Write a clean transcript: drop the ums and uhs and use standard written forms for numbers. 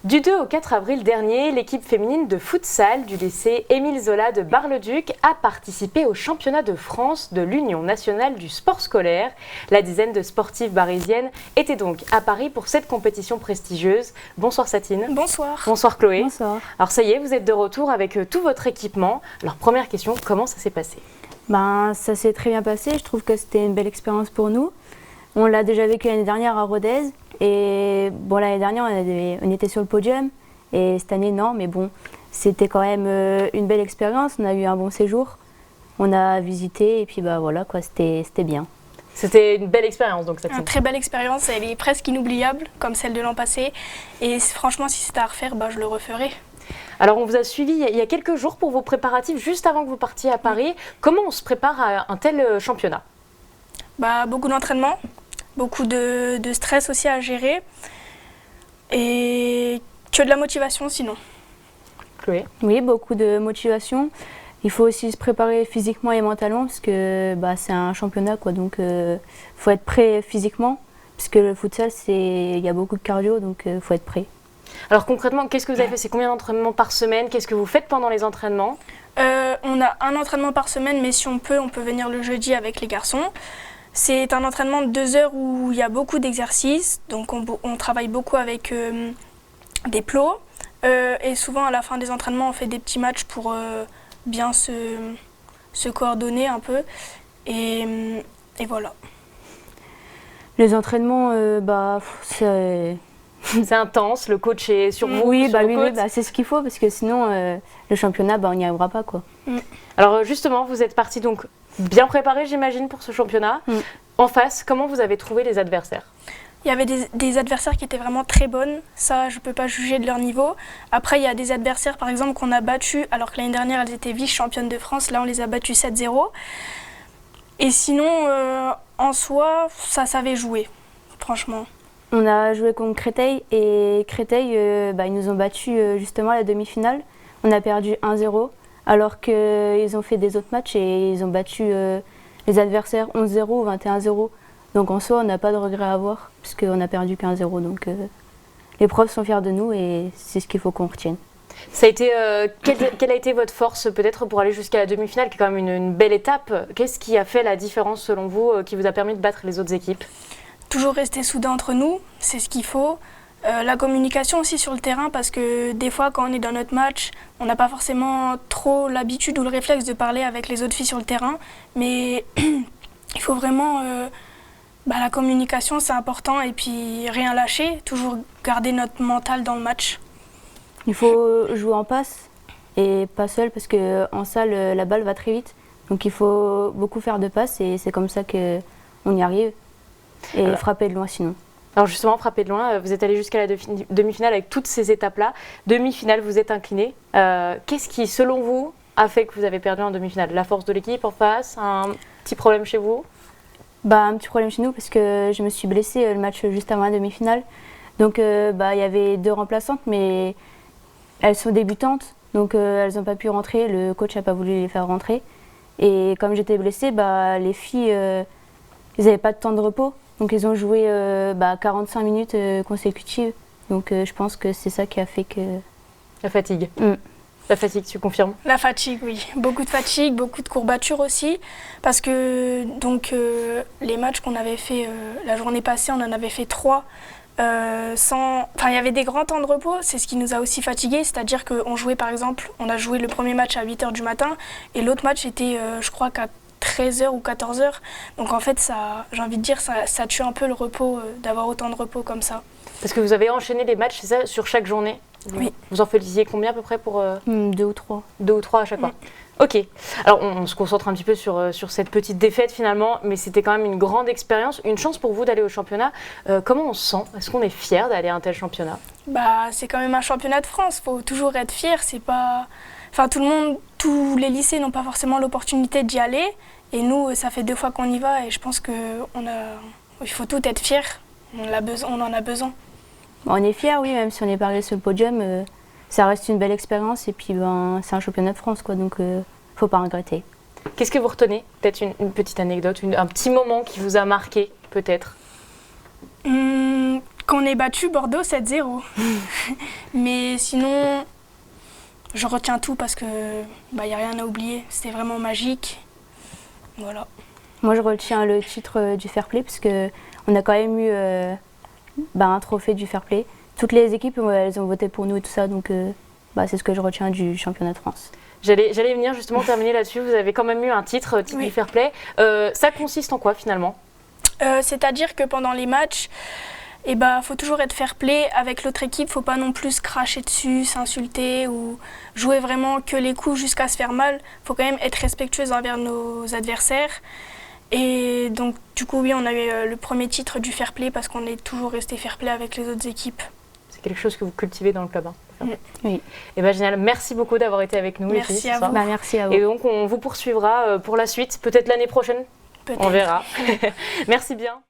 Du 2 au 4 avril dernier, l'équipe féminine de futsal du lycée Émile Zola de Bar-le-Duc a participé au championnat de France de l'Union nationale du sport scolaire. La dizaine de sportives barisiennes était donc à Paris pour cette compétition prestigieuse. Bonsoir Satine. Bonsoir. Bonsoir Chloé. Bonsoir. Alors ça y est, vous êtes de retour avec tout votre équipement. Alors première question, comment ça s'est passé ? Ça s'est très bien passé, je trouve que c'était une belle expérience pour nous. On l'a déjà vécu l'année dernière à Rodez. Et bon, l'année dernière, on était sur le podium. Et cette année, non. Mais bon, c'était quand même une belle expérience. On a eu un bon séjour. On a visité et puis voilà, quoi, c'était bien. C'était une belle expérience donc cette Une très belle expérience, elle est presque inoubliable comme celle de l'an passé. Et franchement, si c'était à refaire, je le referais. Alors on vous a suivi il y a quelques jours pour vos préparatifs, juste avant que vous partiez à Paris. Comment on se prépare à un tel championnat ? Beaucoup d'entraînement. Beaucoup de stress aussi à gérer et que de la motivation sinon. Chloé ? Oui, beaucoup de motivation. Il faut aussi se préparer physiquement et mentalement parce que c'est un championnat, quoi, donc faut être prêt physiquement parce que le futsal, il y a beaucoup de cardio, donc faut être prêt. Alors concrètement, qu'est-ce que vous avez fait ? C'est combien d'entraînements par semaine ? Qu'est-ce que vous faites pendant les entraînements ? On a un entraînement par semaine, mais si on peut venir le jeudi avec les garçons. C'est un entraînement de 2 heures où il y a beaucoup d'exercices, donc on travaille beaucoup avec des plots et souvent à la fin des entraînements on fait des petits matchs pour bien se coordonner un peu et voilà. Les entraînements, c'est... C'est intense, le coach est sur vous, oui, sur vos côtes. c'est ce qu'il faut parce que sinon le championnat, on n'y arrivera pas, quoi. Alors justement, vous êtes partis donc bien préparés, j'imagine, pour ce championnat. En face, comment vous avez trouvé les adversaires ? Il y avait des adversaires qui étaient vraiment très bonnes, ça je ne peux pas juger de leur niveau. Après il y a des adversaires par exemple qu'on a battus alors que l'année dernière elles étaient vice-championnes de France, là on les a battus 7-0. Et sinon en soi ça savait jouer, franchement. On a joué contre Créteil et Créteil ils nous ont battus justement à la demi-finale. On a perdu 1-0 alors qu'ils ont fait des autres matchs et ils ont battu les adversaires 11-0 ou 21-0. Donc en soi, on n'a pas de regret à avoir, puisqu'on n'a perdu qu'1-0. Donc les profs sont fiers de nous et c'est ce qu'il faut qu'on retienne. Ça a été, quelle a été votre force peut-être pour aller jusqu'à la demi-finale, qui est quand même une belle étape ? Qu'est-ce qui a fait la différence selon vous, qui vous a permis de battre les autres équipes ? Toujours rester soudés entre nous, c'est ce qu'il faut. La communication aussi sur le terrain, parce que des fois quand on est dans notre match, on n'a pas forcément trop l'habitude ou le réflexe de parler avec les autres filles sur le terrain, mais il faut vraiment, la communication c'est important et puis rien lâcher, toujours garder notre mental dans le match. Il faut jouer en passe et pas seul parce qu'en salle la balle va très vite, donc il faut beaucoup faire de passes et c'est comme ça qu'on y arrive et frapper de loin sinon. Alors justement, frapper de loin, vous êtes allé jusqu'à la demi-finale avec toutes ces étapes-là. Demi-finale, vous êtes incliné. Qu'est-ce qui, selon vous, a fait que vous avez perdu en demi-finale ? La force de l'équipe en face ? Un petit problème chez vous ? Un petit problème chez nous parce que je me suis blessée le match juste avant la demi-finale. Donc il y avait 2 remplaçantes, mais elles sont débutantes, donc elles n'ont pas pu rentrer. Le coach n'a pas voulu les faire rentrer. Et comme j'étais blessée, les filles, ils n'avaient pas de temps de repos. Donc ils ont joué 45 minutes consécutives. Donc je pense que c'est ça qui a fait que... La fatigue. La fatigue, tu confirmes ? La fatigue, oui. Beaucoup de fatigue, beaucoup de courbatures aussi. Parce que les matchs qu'on avait fait la journée passée, on en avait fait 3. Il y avait des grands temps de repos, c'est ce qui nous a aussi fatigués. C'est-à-dire qu'on jouait par exemple, on a joué le premier match à 8h du matin et l'autre match était, je crois, qu'à 13h ou 14h. Donc en fait, j'ai envie de dire, ça tue un peu le repos, d'avoir autant de repos comme ça. Parce que vous avez enchaîné les matchs, c'est ça, sur chaque journée ? Oui. Vous en faisiez combien à peu près pour 2 ou 3. 2 ou 3 à chaque fois. Ok. Alors on se concentre un petit peu sur cette petite défaite finalement, mais c'était quand même une grande expérience, une chance pour vous d'aller au championnat. Comment on se sent ? Est-ce qu'on est fier d'aller à un tel championnat ? C'est quand même un championnat de France, il faut toujours être fier. C'est pas... tous les lycées n'ont pas forcément l'opportunité d'y aller. Et nous, ça fait 2 fois qu'on y va et je pense qu'il faut tout être fier. On en a besoin. On est fiers, oui, même si on n'est pas arrivé sur le podium. Ça reste une belle expérience et puis c'est un championnat de France, quoi, donc faut pas regretter. Qu'est-ce que vous retenez ? Peut-être une petite anecdote, un petit moment qui vous a marqué, peut-être ? Qu'on ait battu Bordeaux 7-0. Mais sinon, je retiens tout parce que y a rien à oublier. C'était vraiment magique. Voilà. Moi, je retiens le titre du fair play parce qu'on a quand même eu un trophée du fair play. Toutes les équipes, elles ont voté pour nous et tout ça, donc c'est ce que je retiens du championnat de France. J'allais venir justement terminer là-dessus. Vous avez quand même eu un titre Oui. du fair play. Ça consiste en quoi finalement? C'est-à-dire que pendant les matchs, faut toujours être fair play avec l'autre équipe. Faut pas non plus se cracher dessus, s'insulter ou jouer vraiment que les coups jusqu'à se faire mal. Faut quand même être respectueux envers nos adversaires. Et donc du coup oui, on a eu le premier titre du fair play parce qu'on est toujours resté fair play avec les autres équipes. C'est quelque chose que vous cultivez dans le club. Oui. Et génial. Merci beaucoup d'avoir été avec nous. Merci les filles, à ce soir. vous. Merci à vous. Et donc on vous poursuivra pour la suite, peut-être l'année prochaine. Peut-être. On verra. Merci bien.